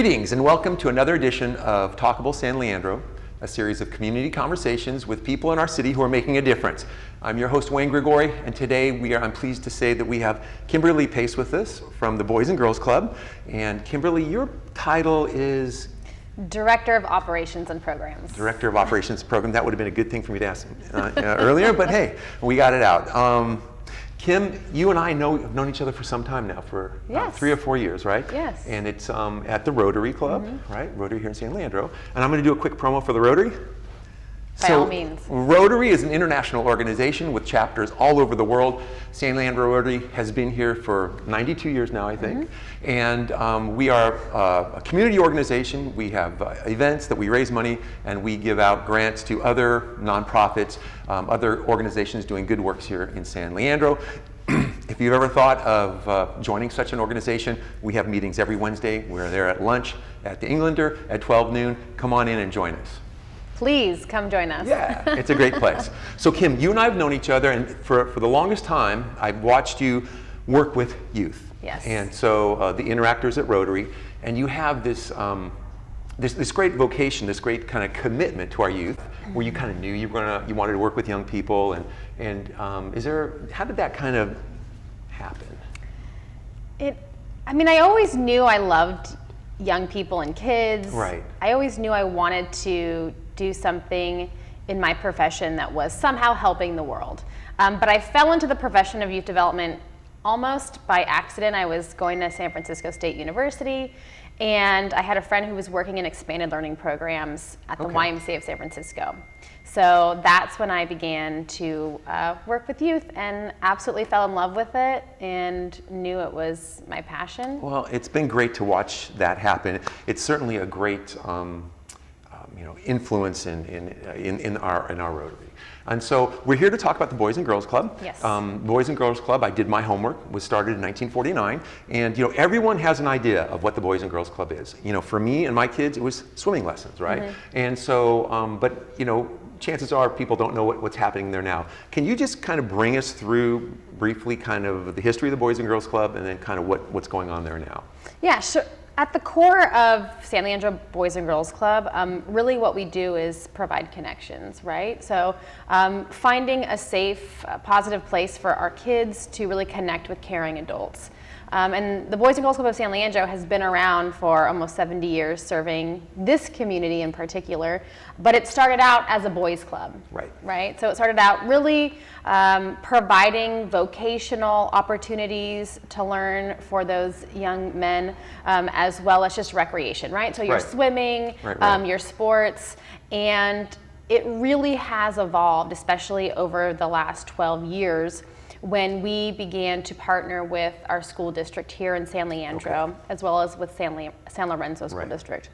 Greetings and welcome to another edition of Talkable San Leandro, a series of community conversations with people in our city who are making a difference. I'm your host, Wayne Grigori, and today I'm pleased to say that we have Kimberly Pace with us from the Boys and Girls Club. And Kimberly, your title is? Director of Operations and Programs. Director of Operations and Programs. That would have been a good thing for me to ask earlier, but hey, we got it out. Kim, you and I have known each other for some time now, for Yes. 3 or 4 years, right? Yes. And it's at the Rotary Club, right? Rotary here in San Leandro. And I'm going to do a quick promo for the Rotary. By all means. Rotary is an international organization with chapters all over the world. San Leandro Rotary has been here for 92 years now, I think. And we are a community organization. We have events that we raise money and we give out grants to other nonprofits, other organizations doing good works here in San Leandro. If you've ever thought of joining such an organization, we have meetings every Wednesday. We're there at lunch at the Englander at 12 noon. Come on in and join us. Please come join us. Yeah, it's a great place. So Kim, you and I have known each other, and for the longest time, I've watched you work with youth. Yes. And so the interactors at Rotary, and you have this this great vocation, this great kind of commitment to our youth, where you kind of knew you wanted to work with young people, and how did that kind of happen? I always knew I loved young people and kids. Right. I always knew I wanted to do something in my profession that was somehow helping the world. But I fell into the profession of youth development almost by accident. I was going to San Francisco State University, and I had a friend who was working in expanded learning programs at the YMCA of San Francisco. So that's when I began to work with youth and absolutely fell in love with it and knew it was my passion. Well, it's been great to watch that happen. It's certainly a great influence in our Rotary. And so we're here to talk about the Boys and Girls Club. Yes. Boys and Girls Club, I did my homework, was started in 1949. And everyone has an idea of what the Boys and Girls Club is. For me and my kids, it was swimming lessons, right? And so, chances are people don't know what's happening there now. Can you just kind of bring us through briefly kind of the history of the Boys and Girls Club and then kind of what's going on there now? Yeah, sure. At the core of San Leandro Boys and Girls Club, really what we do is provide connections, right? So finding a safe, positive place for our kids to really connect with caring adults. And the Boys and Girls Club of San Leandro has been around for almost 70 years, serving this community in particular, but it started out as a boys club. Right? So it started out really providing vocational opportunities to learn for those young men, as well as just recreation, right? So you're swimming, your sports, and it really has evolved, especially over the last 12 years, when we began to partner with our school district here in San Leandro, as well as with San Lorenzo School District.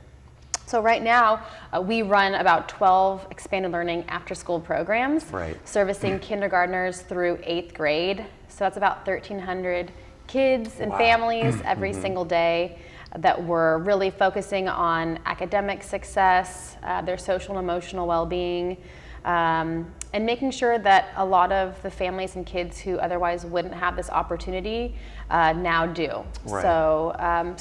So right now, we run about 12 expanded learning after-school programs, servicing kindergartners through 8th grade. So that's about 1,300 kids and families every single day that we're really focusing on academic success, their social and emotional well-being, and making sure that a lot of the families and kids who otherwise wouldn't have this opportunity now do. So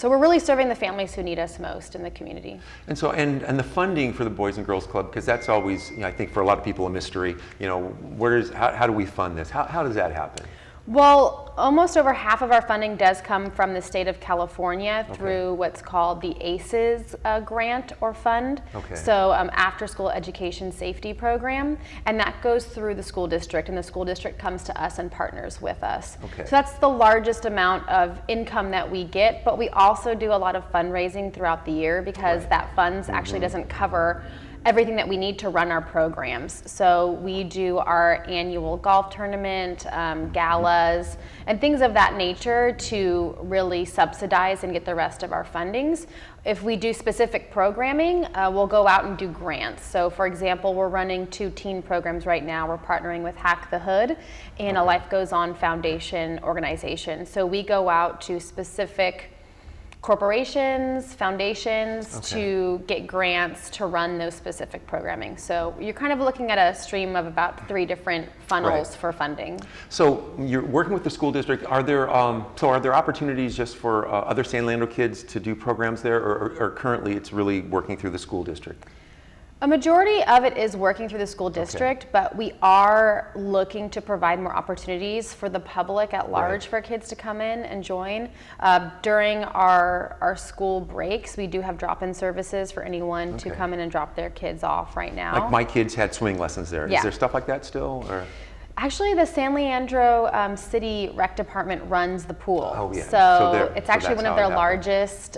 we're really serving the families who need us most in the community. And so, and the funding for the Boys and Girls Club, because that's always, I think for a lot of people, a mystery. How do we fund this? How does that happen? Well, almost over half of our funding does come from the state of California through what's called the ACES grant or fund. So After School Education Safety Program, and that goes through the school district, and the school district comes to us and partners with us. So that's the largest amount of income that we get, but we also do a lot of fundraising throughout the year because that funds actually doesn't cover everything that we need to run our programs. So we do our annual golf tournament, galas, and things of that nature to really subsidize and get the rest of our fundings. If we do specific programming, we'll go out and do grants. So for example, we're running 2 teen programs right now. We're partnering with Hack the Hood and a Life Goes On Foundation organization. So we go out to specific corporations, foundations to get grants to run those specific programming. So you're kind of looking at a stream of about 3 different funnels for funding. So you're working with the school district. Are there opportunities just for other San Leandro kids to do programs there, or currently it's really working through the school district? A majority of it is working through the school district, but we are looking to provide more opportunities for the public at large for kids to come in and join. During our school breaks, we do have drop-in services for anyone to come in and drop their kids off right now. Like my kids had swimming lessons there. Yeah. Is there stuff like that still? Or? Actually, the San Leandro City Rec Department runs the pool. Oh, yeah. So it's actually one of their largest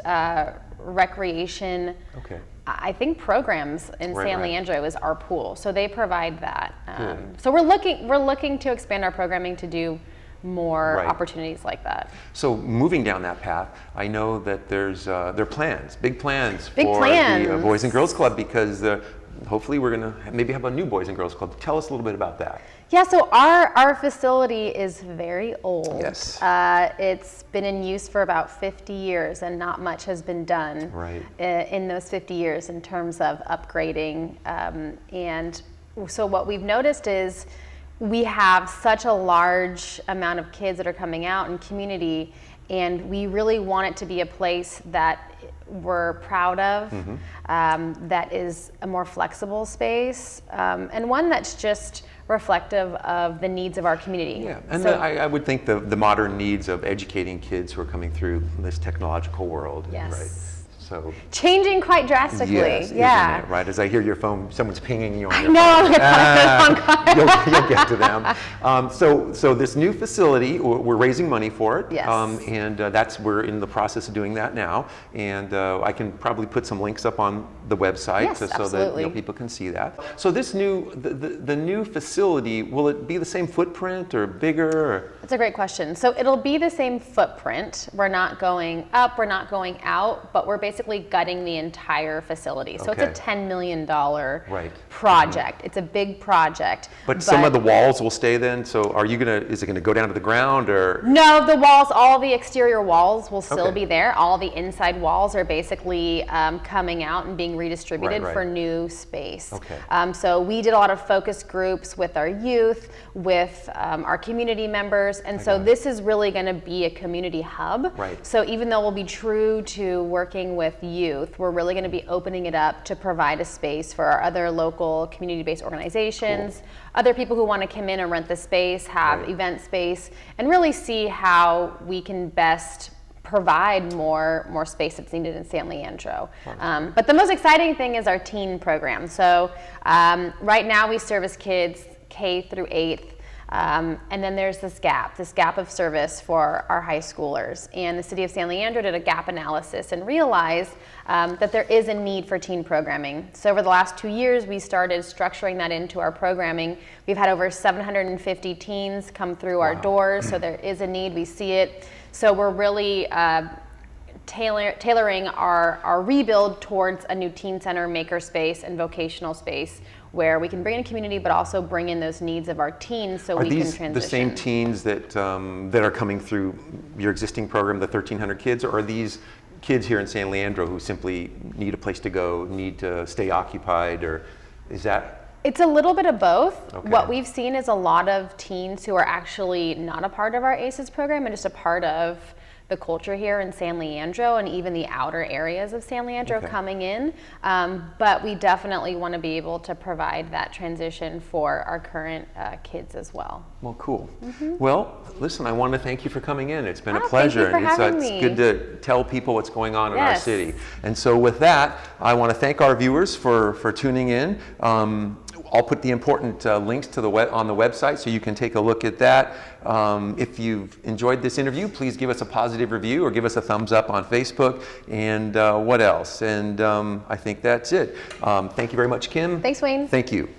recreation I think programs in San Leandro is our pool, so they provide that. So we're looking to expand our programming to do more opportunities like that. So moving down that path, I know that there are plans, big plans for the Boys and Girls Club, because hopefully we're going to maybe have a new Boys and Girls Club. Tell us a little bit about that. Yeah, so our facility is very old. Yes. It's been in use for about 50 years, and not much has been done in those 50 years in terms of upgrading. And so what we've noticed is we have such a large amount of kids that are coming out in community, and we really want it to be a place that we're proud of, that is a more flexible space, and one that's just reflective of the needs of our community. Yeah, and so, I would think the modern needs of educating kids who are coming through this technological world. Yes. Right? So changing quite drastically. Yes, yeah. Isn't it? Right. As I hear your phone, someone's pinging you on your phone. You'll get to them. So this new facility, we're raising money for it. Yes. And we're in the process of doing that now. And I can probably put some links up on the website so that people can see that. So this the new facility, will it be the same footprint or bigger? Or? That's a great question. So it'll be the same footprint. We're not going up, we're not going out, but we're basically gutting the entire facility. So it's a $10 million project. It's a big project. But some of the walls will stay then? So is it gonna go down to the ground, or? No, the walls, all the exterior walls will still be there. All the inside walls are basically coming out and being redistributed for new space. So we did a lot of focus groups with our youth, with our community members, and so this is really gonna be a community hub. So even though we'll be true to working with youth, we're really going to be opening it up to provide a space for our other local community-based organizations, other people who want to come in and rent the space, have event space, and really see how we can best provide more space that's needed in San Leandro. But the most exciting thing is our teen program. So right now we service kids K through 8th. And then there's this gap of service for our high schoolers. And the City of San Leandro did a gap analysis and realized that there is a need for teen programming. So over the last 2 years, we started structuring that into our programming. We've had over 750 teens come through our doors, so there is a need, we see it. So we're really tailoring our rebuild towards a new teen center, maker space, and vocational space, where we can bring in community, but also bring in those needs of our teens so we can transition. Are these the same teens that are coming through your existing program, the 1,300 kids, or are these kids here in San Leandro who simply need a place to go, need to stay occupied, or is that? It's a little bit of both. What we've seen is a lot of teens who are actually not a part of our ACES program and just a part of the culture here in San Leandro and even the outer areas of San Leandro coming in. But we definitely want to be able to provide that transition for our current kids as well. Well, cool. Well, listen, I want to thank you for coming in. It's been a pleasure. Thank you for having me. It's good to tell people what's going on in our city. And so with that, I want to thank our viewers for tuning in. I'll put the important links to on the website so you can take a look at that. If you've enjoyed this interview, please give us a positive review or give us a thumbs up on Facebook. And what else? And I think that's it. Thank you very much, Kim. Thanks, Wayne. Thank you.